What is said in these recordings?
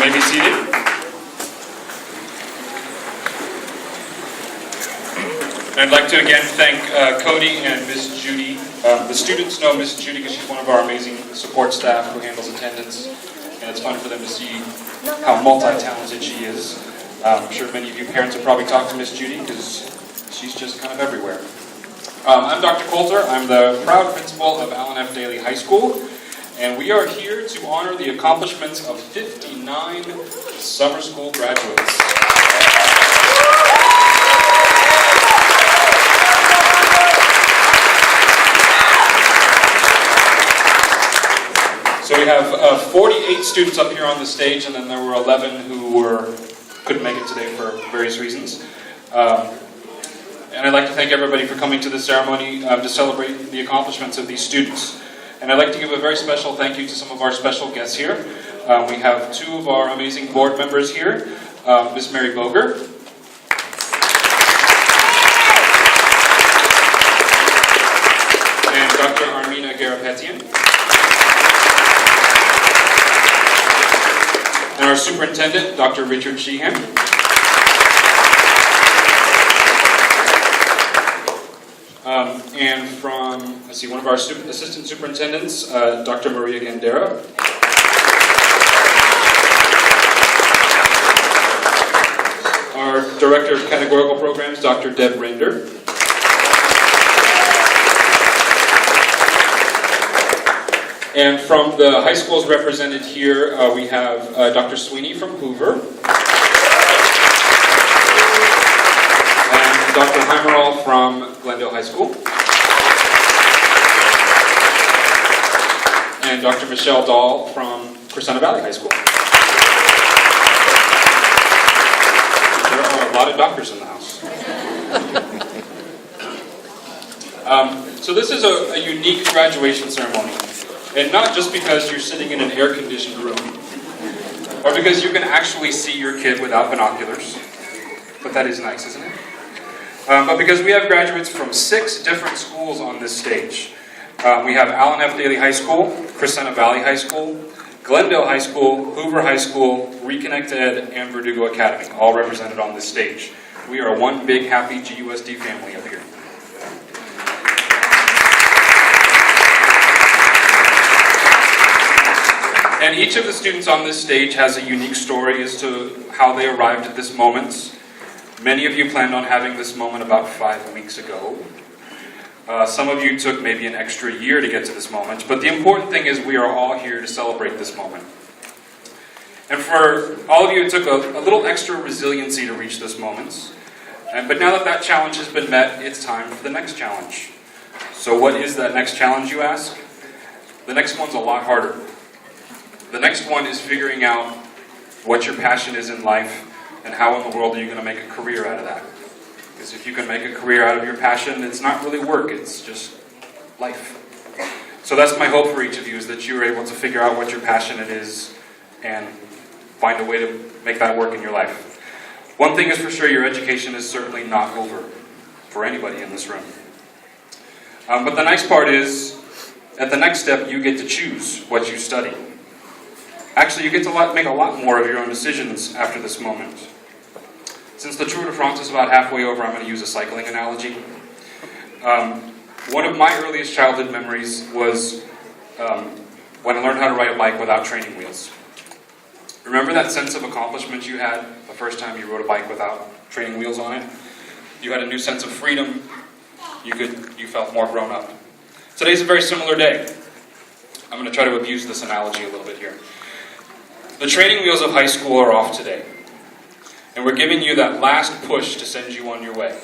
may be seated. I'd like to again thank Cody and Miss Judy. The students know Miss Judy because she's one of our amazing support staff who handles attendance, and it's fun for them to see how multi-talented she is. I'm sure many of you parents have probably talked to Miss Judy because she's just kind of everywhere. I'm Dr. Coulter. I'm the proud principal of Allen F. Daly High School, and we are here to honor the accomplishments of 59 summer school graduates. So we have 48 students up here on the stage, and then there were 11 who couldn't make it today for various reasons. And I'd like to thank everybody for coming to this ceremony to celebrate the accomplishments of these students. And I'd like to give a very special thank you to some of our special guests here. We have two of our amazing board members here, Miss Mary Boger. And Dr. Armina Garapetian. And our superintendent, Dr. Richard Sheehan. And from, one of our assistant superintendents, Dr. Maria Gandera. Our director of categorical programs, Dr. Deb Render. And from the high schools represented here, we have Dr. Sweeney from Hoover. And Dr. Heimerall from Glendale High School. And Dr. Michelle Dahl from Crescenta Valley High School. There are a lot of doctors in the house. So this is a unique graduation ceremony. And not just because you're sitting in an air-conditioned room, or because you can actually see your kid without binoculars. But that is nice, isn't it? But because we have graduates from 6 different schools on this stage. We have Allen F. Daly High School, Crescenta Valley High School, Glendale High School, Hoover High School, Reconnect Ed, and Verdugo Academy, all represented on this stage. We are one big, happy GUSD family up here. And each of the students on this stage has a unique story as to how they arrived at this moment. Many of you planned on having this moment about 5 weeks ago. Some of you took maybe an extra year to get to this moment, but the important thing is we are all here to celebrate this moment. And for all of you, it took a little extra resiliency to reach this moment. But now that that challenge has been met, it's time for the next challenge. So what is that next challenge, you ask? The next one's a lot harder. The next one is figuring out what your passion is in life and how in the world are you going to make a career out of that. Because if you can make a career out of your passion, it's not really work, it's just life. So that's my hope for each of you, is that you're able to figure out what your passion is and find a way to make that work in your life. One thing is for sure, your education is certainly not over for anybody in this room. But the nice part is, at the next step, you get to choose what you study. Actually, you get to make a lot more of your own decisions after this moment. Since the Tour de France is about halfway over, I'm going to use a cycling analogy. One of my earliest childhood memories was when I learned how to ride a bike without training wheels. Remember that sense of accomplishment you had the first time you rode a bike without training wheels on it? You had a new sense of freedom. You felt more grown up. Today's a very similar day. I'm going to try to abuse this analogy a little bit here. The training wheels of high school are off today. And we're giving you that last push to send you on your way.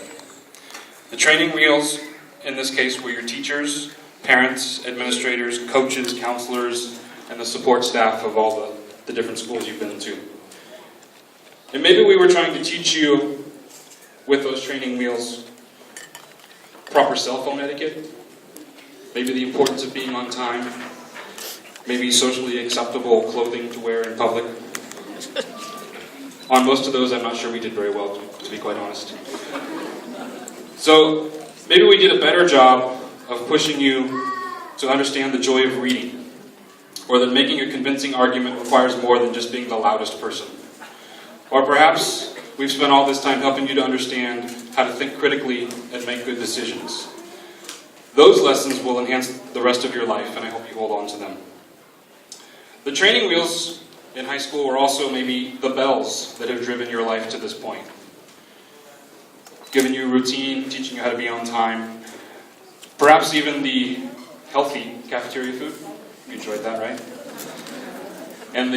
The training wheels, in this case, were your teachers, parents, administrators, coaches, counselors, and the support staff of all the different schools you've been to. And maybe we were trying to teach you, with those training wheels, proper cell phone etiquette, maybe the importance of being on time, maybe socially acceptable clothing to wear in public. On most of those, I'm not sure we did very well, to be quite honest. So maybe we did a better job of pushing you to understand the joy of reading, or that making a convincing argument requires more than just being the loudest person. Or perhaps we've spent all this time helping you to understand how to think critically and make good decisions. Those lessons will enhance the rest of your life, and I hope you hold on to them. The training wheels in high school were also maybe the bells that have driven your life to this point. Given you routine, teaching you how to be on time, perhaps even the healthy cafeteria food. You enjoyed that, right? And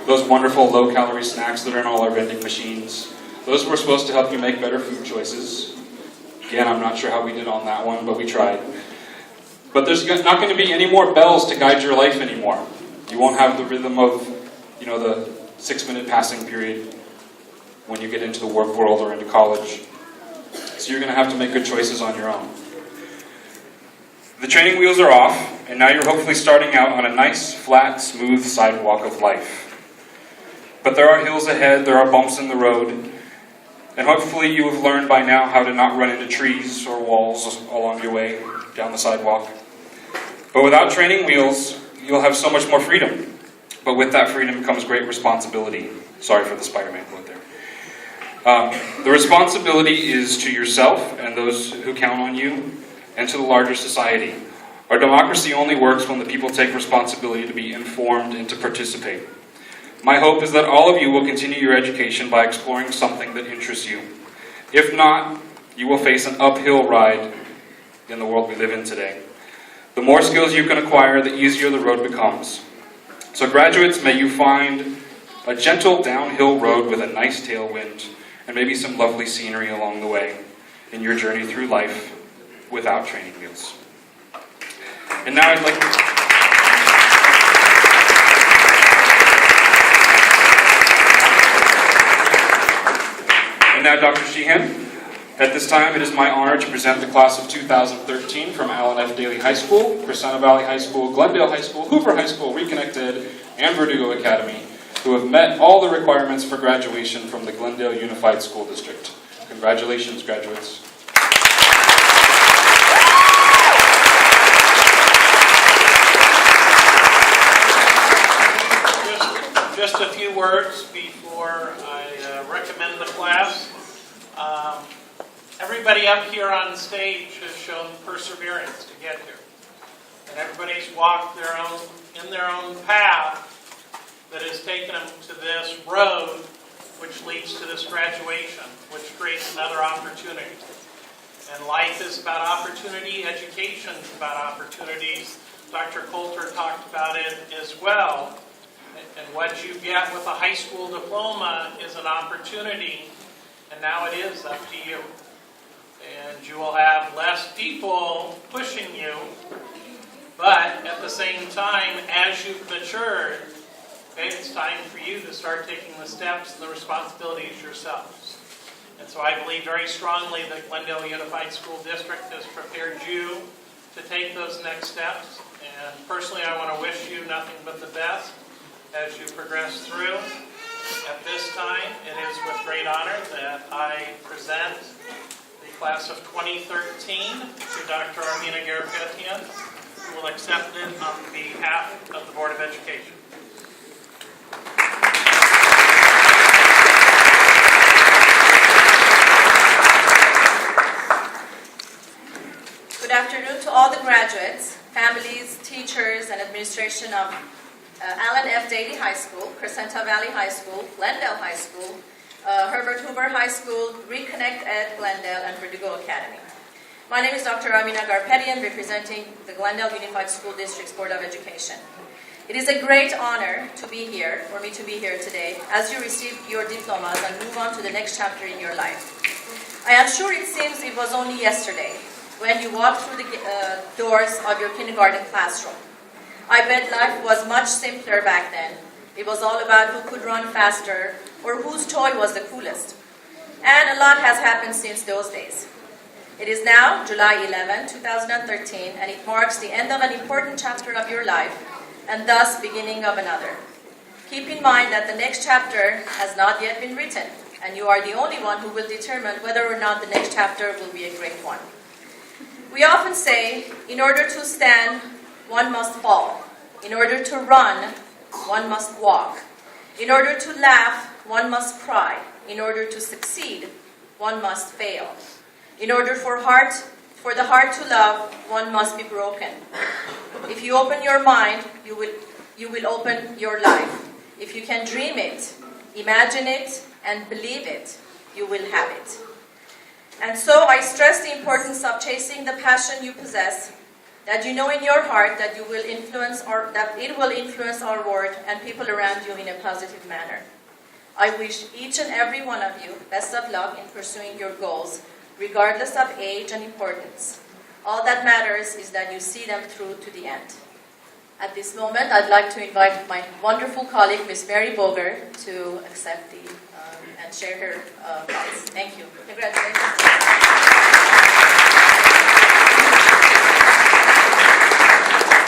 those wonderful low-calorie snacks that are in all our vending machines. Those were supposed to help you make better food choices. Again, I'm not sure how we did on that one, but we tried. But there's not going to be any more bells to guide your life anymore. You won't have the rhythm of, the 6-minute passing period when you get into the work world or into college. So you're going to have to make good choices on your own. The training wheels are off, and now you're hopefully starting out on a nice, flat, smooth sidewalk of life. But there are hills ahead, there are bumps in the road, and hopefully you have learned by now how to not run into trees or walls along your way down the sidewalk. But without training wheels, you'll have so much more freedom. But with that freedom comes great responsibility. Sorry for the Spider-Man quote there. The responsibility is to yourself and those who count on you, and to the larger society. Our democracy only works when the people take responsibility to be informed and to participate. My hope is that all of you will continue your education by exploring something that interests you. If not, you will face an uphill ride in the world we live in today. The more skills you can acquire, the easier the road becomes. So graduates, may you find a gentle downhill road with a nice tailwind and maybe some lovely scenery along the way in your journey through life without training wheels. And now I'd like And now Dr. Sheehan. At this time, it is my honor to present the class of 2013 from Allen F. Daly High School, Crescenta Valley High School, Glendale High School, Hoover High School, Reconnected, and Verdugo Academy, who have met all the requirements for graduation from the Glendale Unified School District. Congratulations, graduates. Just a few words before I recommend the class. Everybody up here on stage has shown perseverance to get here. And everybody's walked in their own path that has taken them to this road which leads to this graduation, which creates another opportunity. And life is about opportunity, education is about opportunities. Dr. Coulter talked about it as well. And what you get with a high school diploma is an opportunity, and now it is up to you. And you will have less people pushing you, but at the same time, as you've matured, it's time for you to start taking the steps and the responsibilities yourselves. And so I believe very strongly that Glendale Unified School District has prepared you to take those next steps. And personally, I want to wish you nothing but the best as you progress through. At this time, it is with great honor that I present the class of 2013 to Dr. Armina Garapetian, who will accept it on behalf of the Board of Education. Good afternoon to all the graduates, families, teachers, and administration of Allen F. Daly High School, Crescenta Valley High School, Glendale High School, Herbert Hoover High School, Reconnect Ed Glendale, and Verdugo Academy. My name is Dr. Armina Garapetian, representing the Glendale Unified School District's Board of Education. It is a great honor to be here, for me to be here today, as you receive your diplomas and move on to the next chapter in your life. I am sure it seems it was only yesterday when you walked through the doors of your kindergarten classroom. I bet life was much simpler back then. It was all about who could run faster or whose toy was the coolest. And a lot has happened since those days. It is now July 11, 2013, and it marks the end of an important chapter of your life, and thus beginning of another. Keep in mind that the next chapter has not yet been written, and you are the only one who will determine whether or not the next chapter will be a great one. We often say, in order to stand, one must fall. In order to run, one must walk. In order to laugh, one must cry. In order to succeed, one must fail. In order for the heart to love, one must be broken. If you open your mind, you will open your life. If you can dream it, imagine it, and believe it, you will have it. And so I stress the importance of chasing the passion you possess, that you know in your heart that it will influence our world and people around you in a positive manner. I wish each and every one of you best of luck in pursuing your goals, regardless of age and importance. All that matters is that you see them through to the end. At this moment, I'd like to invite my wonderful colleague, Ms. Mary Boger, to accept and share her thoughts. Thank you. Congratulations.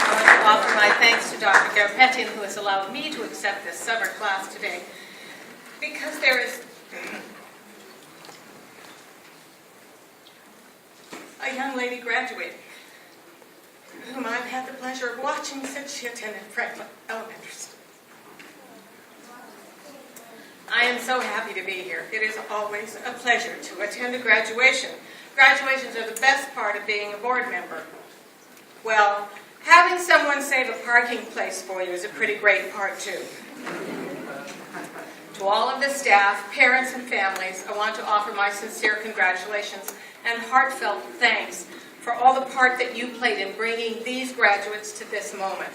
I want to offer my thanks to Dr. Garpetin, who has allowed me to accept this summer class today, because there is a young lady graduating whom I've had the pleasure of watching since she attended Franklin Elementary School. I am so happy to be here. It is always a pleasure to attend a graduation. Graduations are the best part of being a board member. Well, having someone save a parking place for you is a pretty great part too. To all of the staff, parents, and families, I want to offer my sincere congratulations and heartfelt thanks for all the part that you played in bringing these graduates to this moment.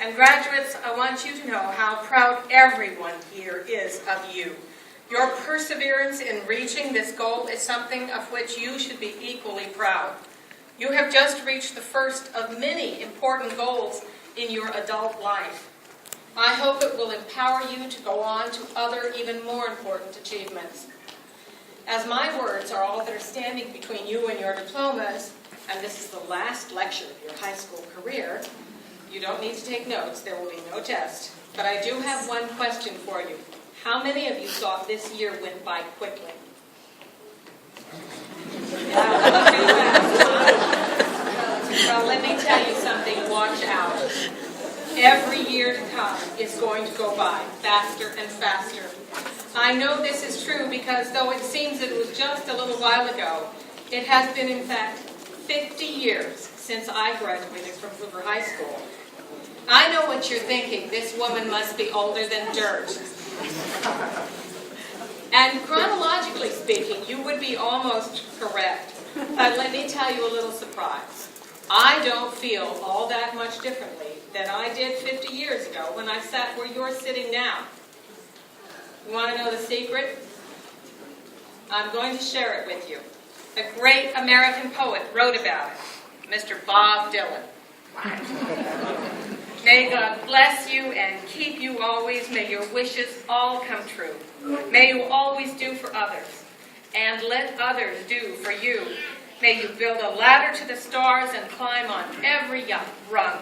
And graduates, I want you to know how proud everyone here is of you. Your perseverance in reaching this goal is something of which you should be equally proud. You have just reached the first of many important goals in your adult life. I hope it will empower you to go on to other, even more important achievements. As my words are all that are standing between you and your diplomas, and this is the last lecture of your high school career, you don't need to take notes, there will be no test. But I do have one question for you. How many of you thought this year went by quickly? Well, let me tell you something, watch out. Every year to come is going to go by faster and faster. I know this is true because though it seems it was just a little while ago, it has been in fact 50 years since I graduated from Hoover High School. I know what you're thinking, this woman must be older than dirt. And chronologically speaking, you would be almost correct. But let me tell you a little surprise. I don't feel all that much differently than I did 50 years ago when I sat where you're sitting now. You want to know the secret? I'm going to share it with you. A great American poet wrote about it, Mr. Bob Dylan. May God bless you and keep you always. May your wishes all come true. May you always do for others, and let others do for you. May you build a ladder to the stars and climb on every rung.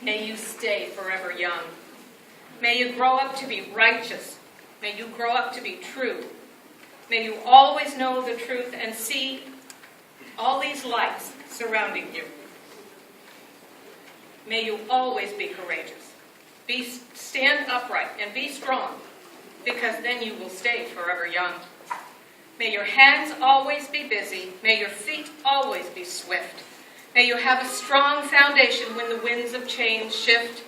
May you stay forever young. May you grow up to be righteous. May you grow up to be true. May you always know the truth and see all these lights surrounding you. May you always be courageous. Stand upright and be strong, because then you will stay forever young. May your hands always be busy. May your feet always be swift. May you have a strong foundation when the winds of change shift.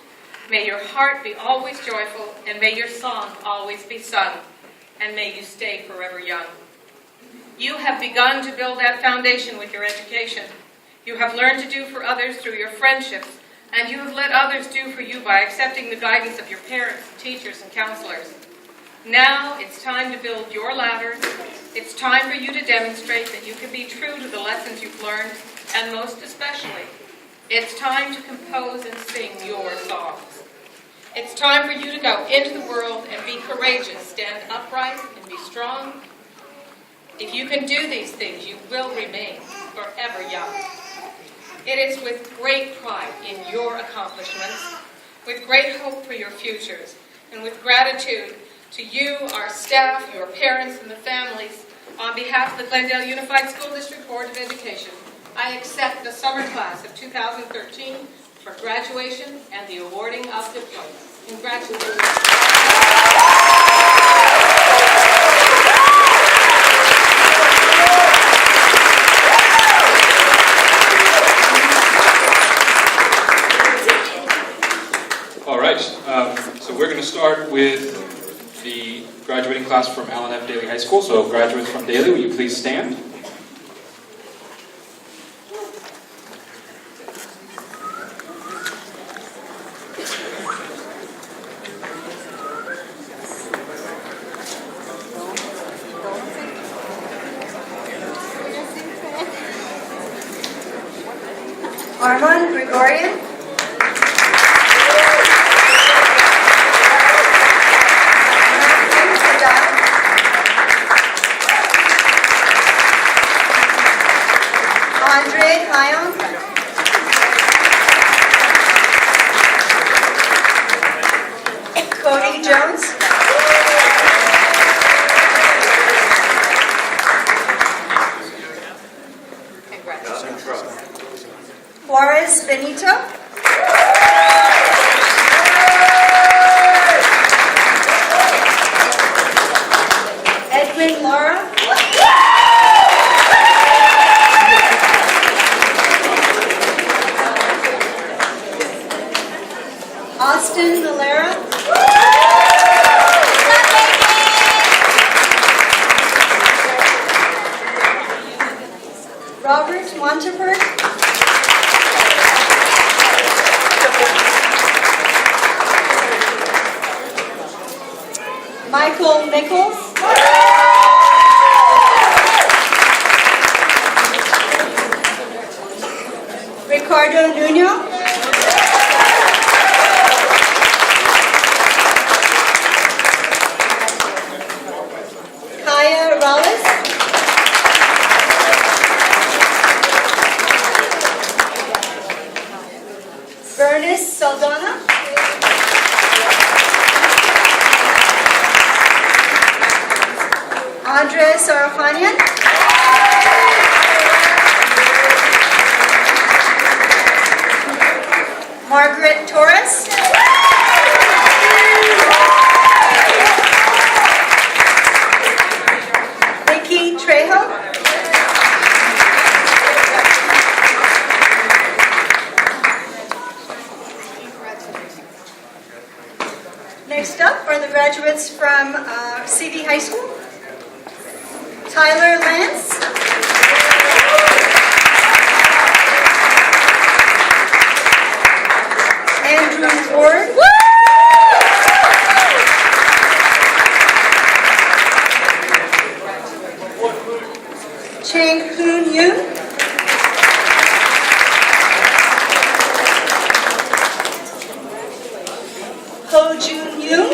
May your heart be always joyful, and may your song always be sung, and may you stay forever young. You have begun to build that foundation with your education. You have learned to do for others through your friendships, and you have let others do for you by accepting the guidance of your parents, teachers, and counselors. Now it's time to build your ladder. It's time for you to demonstrate that you can be true to the lessons you've learned, and most especially, it's time to compose and sing your songs. It's time for you to go into the world and be courageous, stand upright, and be strong. If you can do these things, you will remain forever young. It is with great pride in your accomplishments, with great hope for your futures, and with gratitude to you, our staff, your parents, and the families, on behalf of the Glendale Unified School District Board of Education, I accept the summer class of 2013 for graduation and the awarding of diplomas. Congratulations. All right, so we're going to start with the graduating class from Allen F. Daly High School. So graduates from Daly, will you please stand? Armand Gregorian. Andre Lyon. Cody Jones. Juarez Benito. Edwin Lara. Austin Valera. Robert Montefort. Michael Nichols. Ricardo Nuno. Kaya Rallis. Bernice Saldana. Andres Sarafanian. Margaret Torres. Vicky Trejo. Next up are the graduates from CV High School. Tyler Lance. Andrew Ward. Chang Hoon Yoon. Ho Jun Yoon.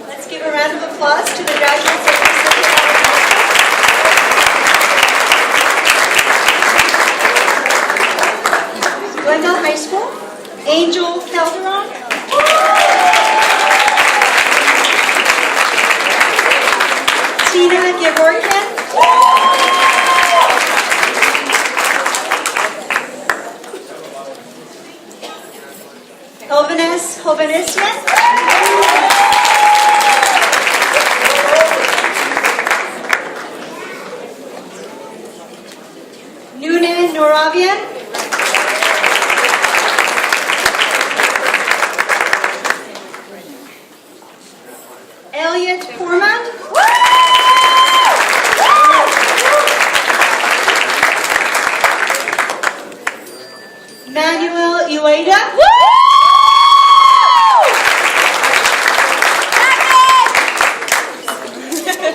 Let's give a round of applause to the graduates of Pacific Glendale High School. Angel Calderon. Tina Gevorkian. Elvinus Hovanesian. Nune Noravian. Elliot Foreman. Manuel Ueda.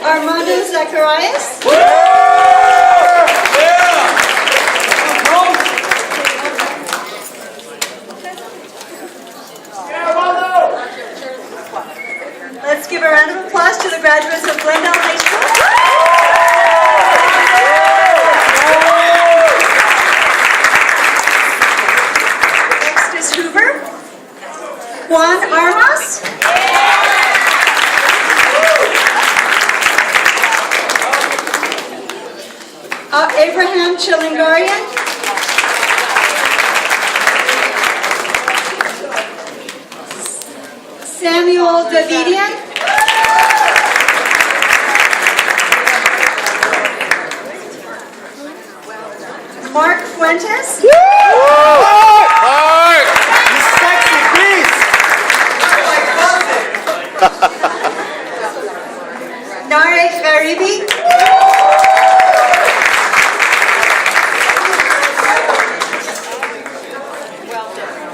Armando Zacharias. Let's give a round of applause to the graduates of Glendale High School. Next is Hoover. Juan Armas. Abraham Chilingarian. Samuel Davidian. Marc Fuentes. Mark! You sexy beast! Narek Garibi.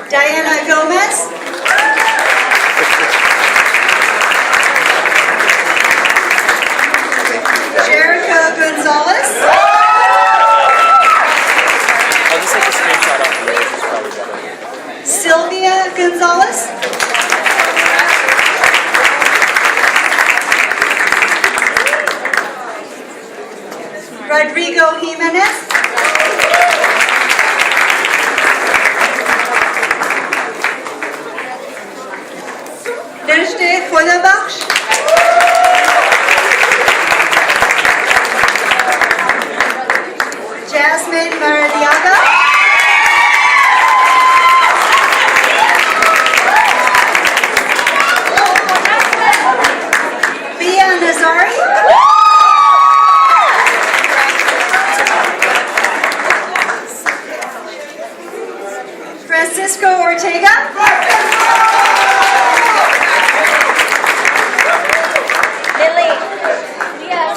Diana Gomez. Jericho Gonzalez. I'll just take a screenshot off the rose, it's probably better. Sylvia Gonzalez. Rodrigo Jimenez. Nejde Khodabakhsh. Jasmine Maradiaga. Bia Nazari. Francisco Ortega. Lily. Yes.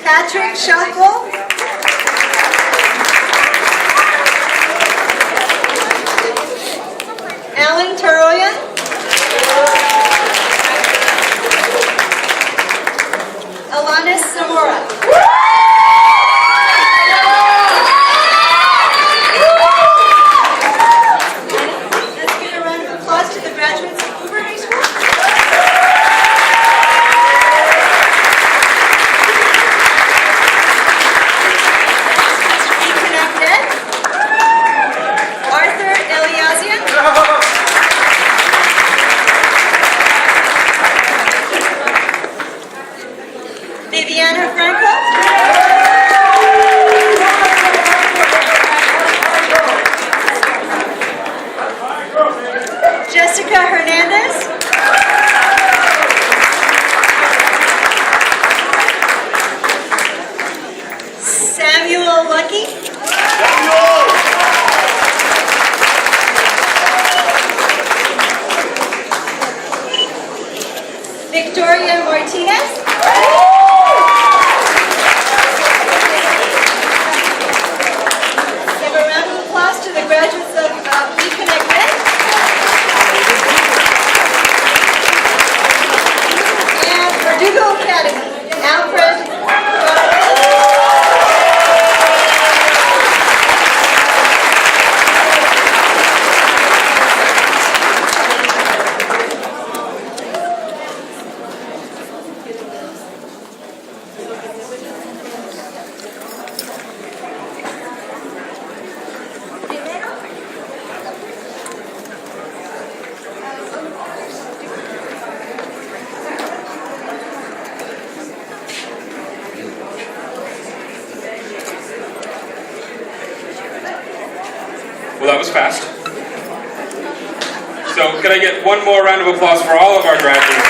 Patrick Shuffle. Alan Taroyan. Alanis Zamora. Let's give a round of applause to the graduates of Hoover High School. Connected. Arthur Eliazian. Viviana Franco. Jessica Hernandez. Samuel Lucky. Victoria Martinez. Give a round of applause to the graduates of Be Connected. And Verdugo Academy, Alfred. Well, that was fast. So could I get one more round of applause for all of our graduates?